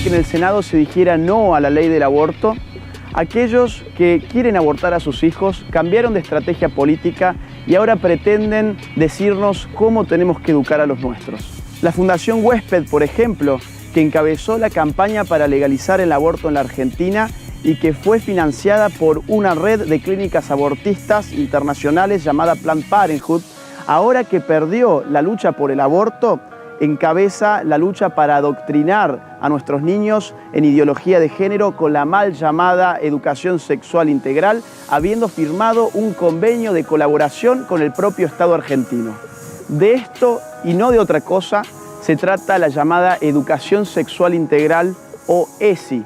que en el Senado se dijera no a la ley del aborto, aquellos que quieren abortar a sus hijos cambiaron de estrategia política y ahora pretenden decirnos cómo tenemos que educar a los nuestros. La Fundación Huésped, por ejemplo, que encabezó la campaña para legalizar el aborto en la Argentina y que fue financiada por una red de clínicas abortistas internacionales llamada Planned Parenthood, ahora que perdió la lucha por el aborto, encabeza la lucha para adoctrinar a nuestros niños en ideología de género con la mal llamada educación sexual integral, habiendo firmado un convenio de colaboración con el propio Estado argentino. De esto y no de otra cosa se trata la llamada educación sexual integral o ESI,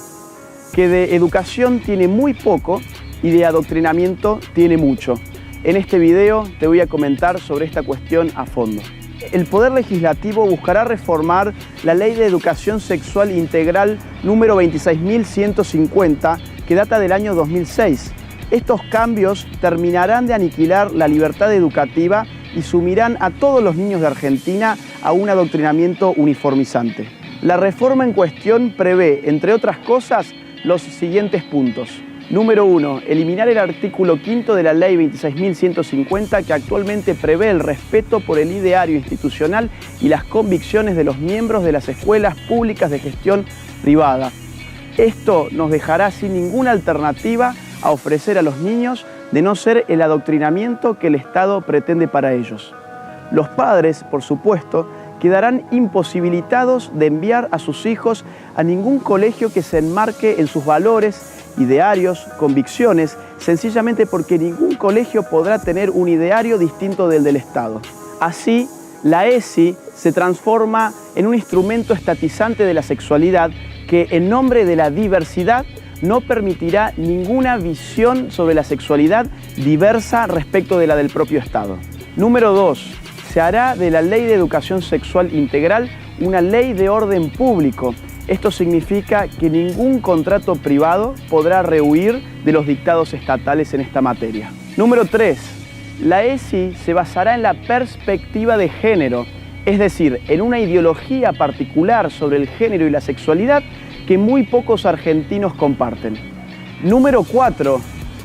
que de educación tiene muy poco y de adoctrinamiento tiene mucho. En este video te voy a comentar sobre esta cuestión a fondo. El Poder Legislativo buscará reformar la Ley de Educación Sexual Integral número 26.150, que data del año 2006. Estos cambios terminarán de aniquilar la libertad educativa y sumirán a todos los niños de Argentina a un adoctrinamiento uniformizante. La reforma en cuestión prevé, entre otras cosas, los siguientes puntos. Número 1. Eliminar el artículo 5 de la Ley 26.150 que actualmente prevé el respeto por el ideario institucional y las convicciones de los miembros de las escuelas públicas de gestión privada. Esto nos dejará sin ninguna alternativa a ofrecer a los niños de no ser el adoctrinamiento que el Estado pretende para ellos. Los padres, por supuesto, quedarán imposibilitados de enviar a sus hijos a ningún colegio que se enmarque en sus valores, idearios, convicciones, sencillamente porque ningún colegio podrá tener un ideario distinto del Estado. Así, la ESI se transforma en un instrumento estatizante de la sexualidad que, en nombre de la diversidad, no permitirá ninguna visión sobre la sexualidad diversa respecto de la del propio Estado. Número 2. Se hará de la Ley de Educación Sexual Integral una ley de orden público. Esto significa que ningún contrato privado podrá rehuir de los dictados estatales en esta materia. Número 3. La ESI se basará en la perspectiva de género, es decir, en una ideología particular sobre el género y la sexualidad que muy pocos argentinos comparten. Número 4.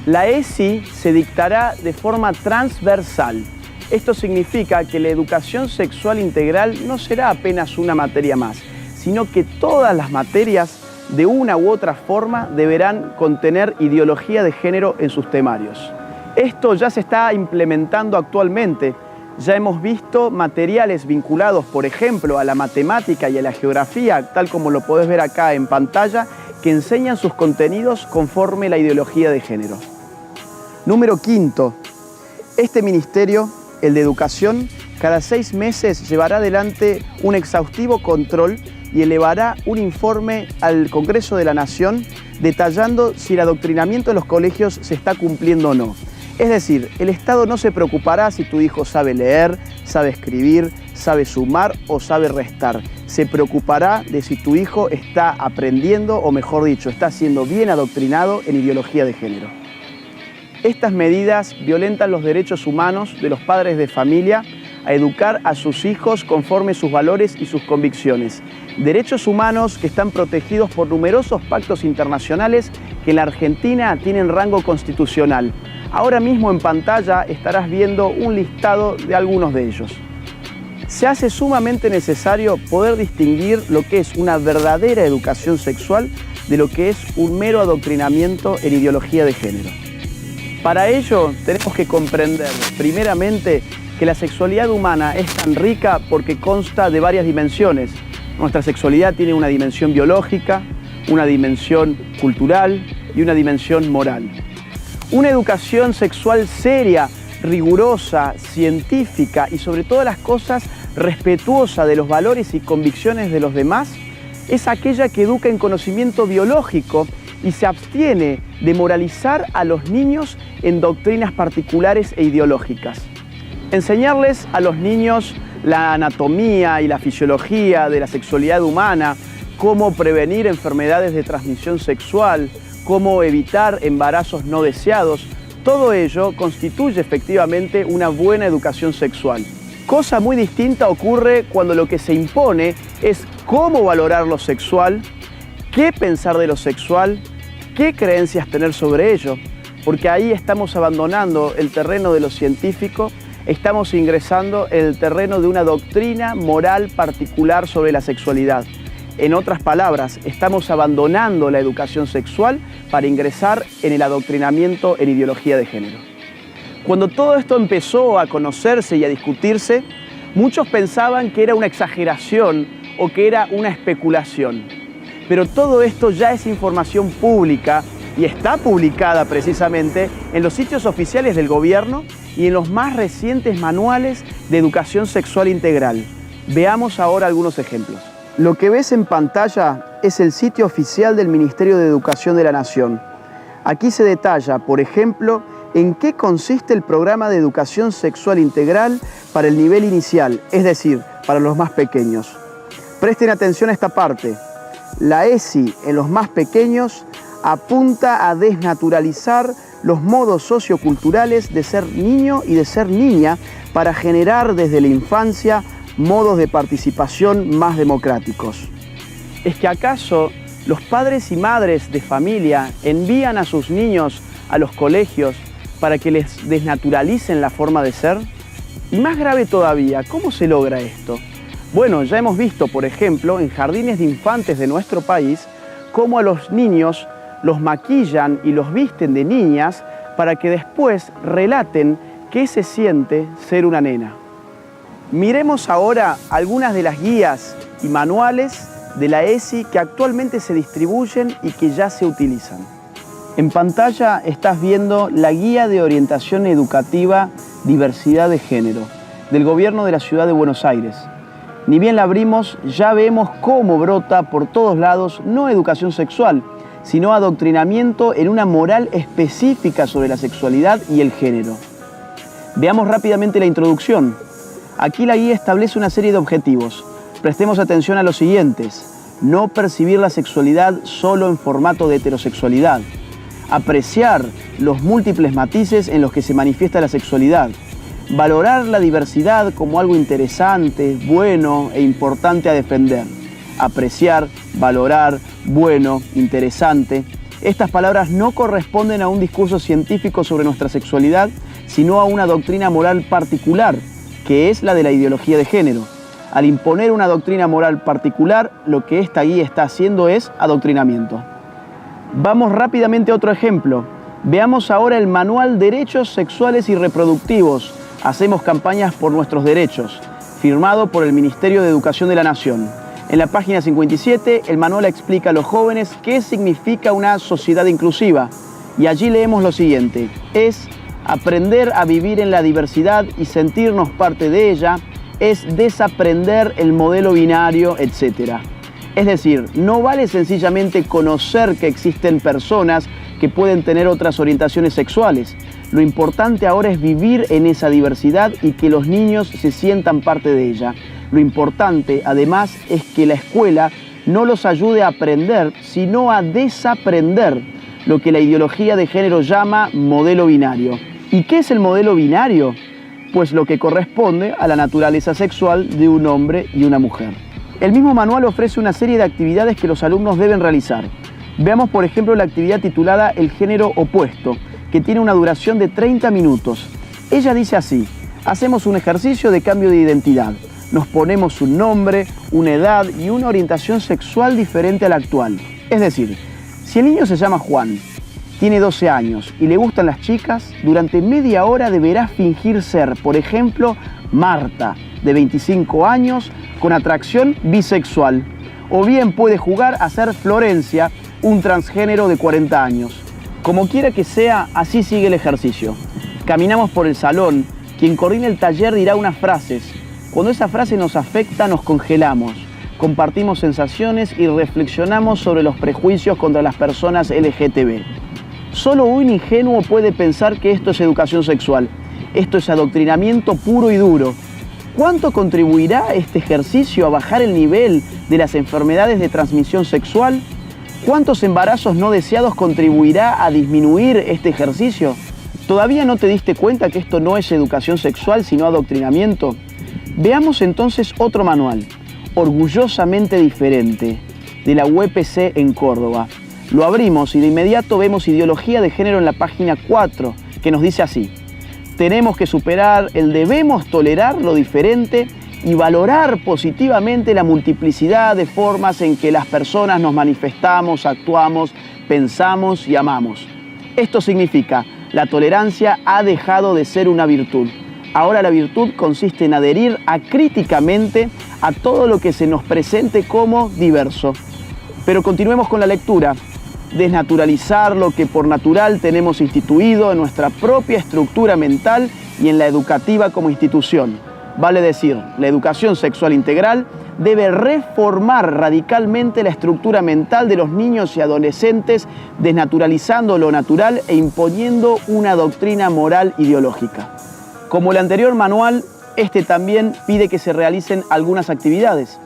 La ESI se dictará de forma transversal. Esto significa que la educación sexual integral no será apenas una materia más, sino que todas las materias, de una u otra forma, deberán contener ideología de género en sus temarios. Esto ya se está implementando actualmente. Ya hemos visto materiales vinculados, por ejemplo, a la matemática y a la geografía, tal como lo podés ver acá en pantalla, que enseñan sus contenidos conforme la ideología de género. Número 5. Este ministerio, el de Educación, cada 6 meses llevará adelante un exhaustivo control y elevará un informe al Congreso de la Nación detallando si el adoctrinamiento en los colegios se está cumpliendo o no. Es decir, el Estado no se preocupará si tu hijo sabe leer, sabe escribir, sabe sumar o sabe restar. Se preocupará de si tu hijo está aprendiendo, o mejor dicho, está siendo bien adoctrinado en ideología de género. Estas medidas violentan los derechos humanos de los padres de familia a educar a sus hijos conforme sus valores y sus convicciones. Derechos humanos que están protegidos por numerosos pactos internacionales que en la Argentina tienen rango constitucional. Ahora mismo en pantalla estarás viendo un listado de algunos de ellos. Se hace sumamente necesario poder distinguir lo que es una verdadera educación sexual de lo que es un mero adoctrinamiento en ideología de género. Para ello tenemos que comprender, primeramente, que la sexualidad humana es tan rica porque consta de varias dimensiones. Nuestra sexualidad tiene una dimensión biológica, una dimensión cultural y una dimensión moral. Una educación sexual seria, rigurosa, científica y sobre todas las cosas respetuosa de los valores y convicciones de los demás es aquella que educa en conocimiento biológico y se abstiene de moralizar a los niños en doctrinas particulares e ideológicas. Enseñarles a los niños la anatomía y la fisiología de la sexualidad humana, cómo prevenir enfermedades de transmisión sexual, cómo evitar embarazos no deseados, todo ello constituye efectivamente una buena educación sexual. Cosa muy distinta ocurre cuando lo que se impone es cómo valorar lo sexual, qué pensar de lo sexual, qué creencias tener sobre ello, porque ahí estamos abandonando el terreno de lo científico, estamos ingresando en el terreno de una doctrina moral particular sobre la sexualidad. En otras palabras, estamos abandonando la educación sexual para ingresar en el adoctrinamiento en ideología de género. Cuando todo esto empezó a conocerse y a discutirse, muchos pensaban que era una exageración o que era una especulación. Pero todo esto ya es información pública y está publicada precisamente en los sitios oficiales del gobierno y en los más recientes manuales de educación sexual integral. Veamos ahora algunos ejemplos. Lo que ves en pantalla es el sitio oficial del Ministerio de Educación de la Nación. Aquí se detalla, por ejemplo, en qué consiste el programa de educación sexual integral para el nivel inicial, es decir, para los más pequeños. Presten atención a esta parte. La ESI en los más pequeños apunta a desnaturalizar los modos socioculturales de ser niño y de ser niña para generar desde la infancia modos de participación más democráticos. ¿Es que acaso los padres y madres de familia envían a sus niños a los colegios para que les desnaturalicen la forma de ser? Y más grave todavía, ¿cómo se logra esto? Bueno, ya hemos visto, por ejemplo, en jardines de infantes de nuestro país, cómo a los niños los maquillan y los visten de niñas para que después relaten qué se siente ser una nena. Miremos ahora algunas de las guías y manuales de la ESI que actualmente se distribuyen y que ya se utilizan. En pantalla estás viendo la Guía de Orientación Educativa Diversidad de Género del Gobierno de la Ciudad de Buenos Aires. Ni bien la abrimos, ya vemos cómo brota por todos lados no educación sexual, sino adoctrinamiento en una moral específica sobre la sexualidad y el género. Veamos rápidamente la introducción. Aquí la guía establece una serie de objetivos. Prestemos atención a los siguientes. No percibir la sexualidad solo en formato de heterosexualidad. Apreciar los múltiples matices en los que se manifiesta la sexualidad. Valorar la diversidad como algo interesante, bueno e importante a defender. Apreciar, valorar, bueno, interesante. Estas palabras no corresponden a un discurso científico sobre nuestra sexualidad, sino a una doctrina moral particular, que es la de la ideología de género. Al imponer una doctrina moral particular, lo que esta guía está haciendo es adoctrinamiento. Vamos rápidamente a otro ejemplo. Veamos ahora el manual Derechos Sexuales y Reproductivos. Hacemos campañas por nuestros derechos, firmado por el Ministerio de Educación de la Nación. En la página 57, el manual explica a los jóvenes qué significa una sociedad inclusiva. Y allí leemos lo siguiente: es aprender a vivir en la diversidad y sentirnos parte de ella, es desaprender el modelo binario, etc. Es decir, no vale sencillamente conocer que existen personas que pueden tener otras orientaciones sexuales. Lo importante ahora es vivir en esa diversidad y que los niños se sientan parte de ella. Lo importante, además, es que la escuela no los ayude a aprender, sino a desaprender lo que la ideología de género llama modelo binario. ¿Y qué es el modelo binario? Pues lo que corresponde a la naturaleza sexual de un hombre y una mujer. El mismo manual ofrece una serie de actividades que los alumnos deben realizar. Veamos, por ejemplo, la actividad titulada El género opuesto, que tiene una duración de 30 minutos. Ella dice así: hacemos un ejercicio de cambio de identidad. Nos ponemos un nombre, una edad y una orientación sexual diferente a la actual. Es decir, si el niño se llama Juan, tiene 12 años y le gustan las chicas, durante media hora deberá fingir ser, por ejemplo, Marta, de 25 años, con atracción bisexual. O bien puede jugar a ser Florencia, un transgénero de 40 años. Como quiera que sea, así sigue el ejercicio. Caminamos por el salón, quien coordina el taller dirá unas frases. Cuando esa frase nos afecta, nos congelamos, compartimos sensaciones y reflexionamos sobre los prejuicios contra las personas LGTB. Solo un ingenuo puede pensar que esto es educación sexual. Esto es adoctrinamiento puro y duro. ¿Cuánto contribuirá este ejercicio a bajar el nivel de las enfermedades de transmisión sexual? ¿Cuántos embarazos no deseados contribuirá a disminuir este ejercicio? ¿Todavía no te diste cuenta que esto no es educación sexual, sino adoctrinamiento? Veamos entonces otro manual, orgullosamente diferente. de la UPC en Córdoba. Lo abrimos y de inmediato vemos ideología de género en la página 4, que nos dice así: tenemos que superar el debemos tolerar lo diferente y valorar positivamente la multiplicidad de formas en que las personas nos manifestamos, actuamos, pensamos y amamos. Esto significa, la tolerancia ha dejado de ser una virtud. Ahora la virtud consiste en adherir acríticamente a todo lo que se nos presente como diverso. Pero continuemos con la lectura. Desnaturalizar lo que por natural tenemos instituido en nuestra propia estructura mental y en la educativa como institución. Vale decir, la educación sexual integral debe reformar radicalmente la estructura mental de los niños y adolescentes, desnaturalizando lo natural e imponiendo una doctrina moral ideológica. Como el anterior manual, este también pide que se realicen algunas actividades.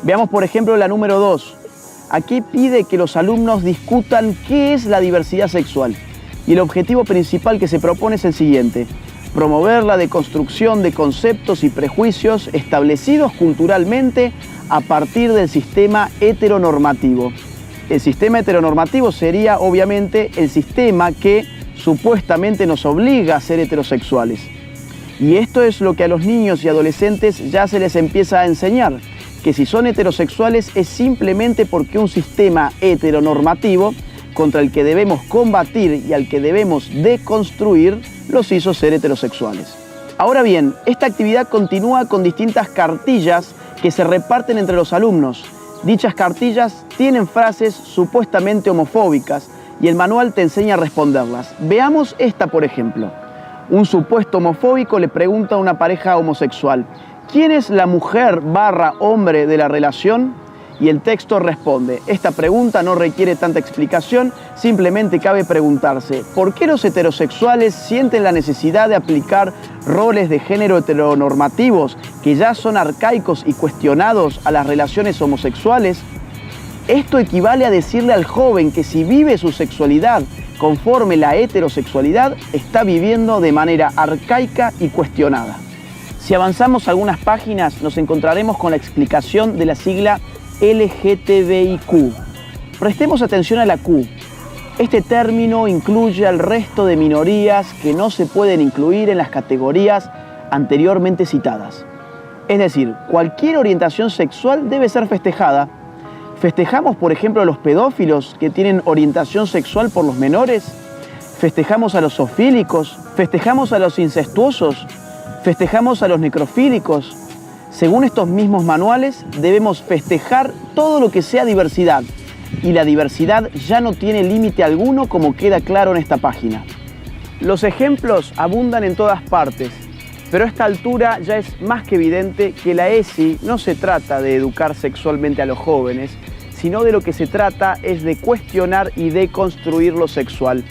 Veamos por ejemplo la número 2. Aquí pide que los alumnos discutan qué es la diversidad sexual. Y el objetivo principal que se propone es el siguiente: promover la deconstrucción de conceptos y prejuicios establecidos culturalmente a partir del sistema heteronormativo. El sistema heteronormativo sería obviamente el sistema que supuestamente nos obliga a ser heterosexuales. Y esto es lo que a los niños y adolescentes ya se les empieza a enseñar, que si son heterosexuales es simplemente porque un sistema heteronormativo contra el que debemos combatir y al que debemos deconstruir los hizo ser heterosexuales. Ahora bien, esta actividad continúa con distintas cartillas que se reparten entre los alumnos. Dichas cartillas tienen frases supuestamente homofóbicas y el manual te enseña a responderlas. Veamos esta, por ejemplo. Un supuesto homofóbico le pregunta a una pareja homosexual: ¿quién es la mujer / hombre de la relación? Y el texto responde: esta pregunta no requiere tanta explicación, simplemente cabe preguntarse, ¿por qué los heterosexuales sienten la necesidad de aplicar roles de género heteronormativos que ya son arcaicos y cuestionados a las relaciones homosexuales? Esto equivale a decirle al joven que si vive su sexualidad conforme la heterosexualidad, está viviendo de manera arcaica y cuestionada. Si avanzamos algunas páginas, nos encontraremos con la explicación de la sigla LGTBIQ. Prestemos atención a la Q. Este término incluye al resto de minorías que no se pueden incluir en las categorías anteriormente citadas. Es decir, cualquier orientación sexual debe ser festejada. ¿Festejamos, por ejemplo, a los pedófilos que tienen orientación sexual por los menores? ¿Festejamos a los zoofílicos? ¿Festejamos a los incestuosos? ¿Festejamos a los necrofílicos? Según estos mismos manuales, debemos festejar todo lo que sea diversidad. Y la diversidad ya no tiene límite alguno, como queda claro en esta página. Los ejemplos abundan en todas partes, pero a esta altura ya es más que evidente que la ESI no se trata de educar sexualmente a los jóvenes, sino de lo que se trata es de cuestionar y deconstruir lo sexual.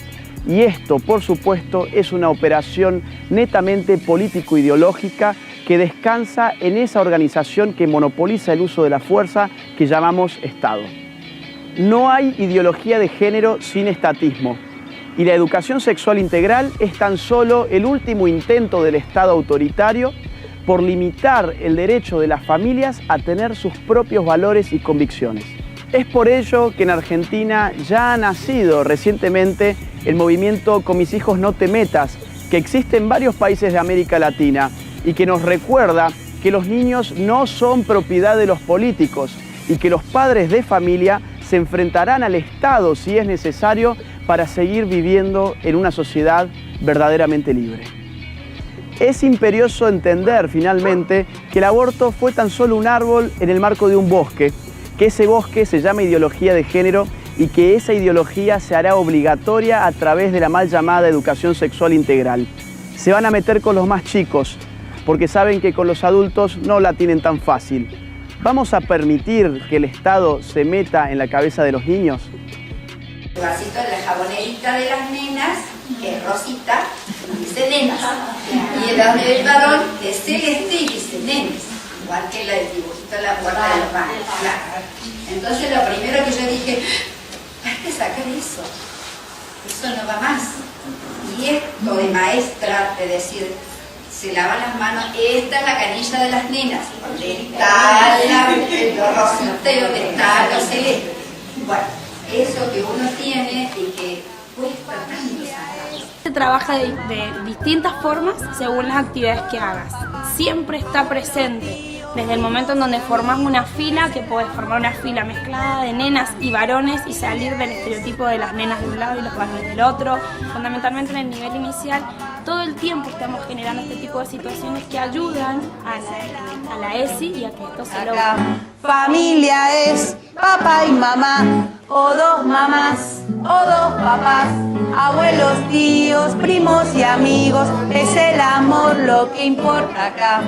Y esto, por supuesto, es una operación netamente político-ideológica que descansa en esa organización que monopoliza el uso de la fuerza que llamamos Estado. No hay ideología de género sin estatismo, y la educación sexual integral es tan solo el último intento del Estado autoritario por limitar el derecho de las familias a tener sus propios valores y convicciones. Es por ello que en Argentina ya ha nacido recientemente el movimiento Con mis hijos no te metas, que existe en varios países de América Latina y que nos recuerda que los niños no son propiedad de los políticos y que los padres de familia se enfrentarán al Estado si es necesario para seguir viviendo en una sociedad verdaderamente libre. Es imperioso entender finalmente que el aborto fue tan solo un árbol en el marco de un bosque, que ese bosque se llama ideología de género y que esa ideología se hará obligatoria a través de la mal llamada educación sexual integral. Se van a meter con los más chicos, porque saben que con los adultos no la tienen tan fácil. ¿Vamos a permitir que el Estado se meta en la cabeza de los niños? El vasito de la jabonerita de las nenas es rosita, dice nenas. Y el del varón es celeste y dice nenes. Igual que el dibujito de la puerta de los baños. Claro. Entonces lo primero que yo dije, hay que sacar eso. Eso no va más. Y esto de maestra, de decir, se lavan las manos. Esta es la canilla de las nenas, donde está el rosita y donde está lo celeste. Bueno, eso que uno tiene y que cuesta tanto sacar. Se trabaja de distintas formas según las actividades que hagas. Siempre está presente. Desde el momento en donde formás una fila, que podés formar una fila mezclada de nenas y varones y salir del estereotipo de las nenas de un lado y los varones del otro. Fundamentalmente en el nivel inicial, todo el tiempo estamos generando este tipo de situaciones que ayudan a la ESI y a que esto se logre. Familia es papá y mamá, o dos mamás, o dos papás, abuelos, tíos, primos y amigos, es el amor lo que importa acá.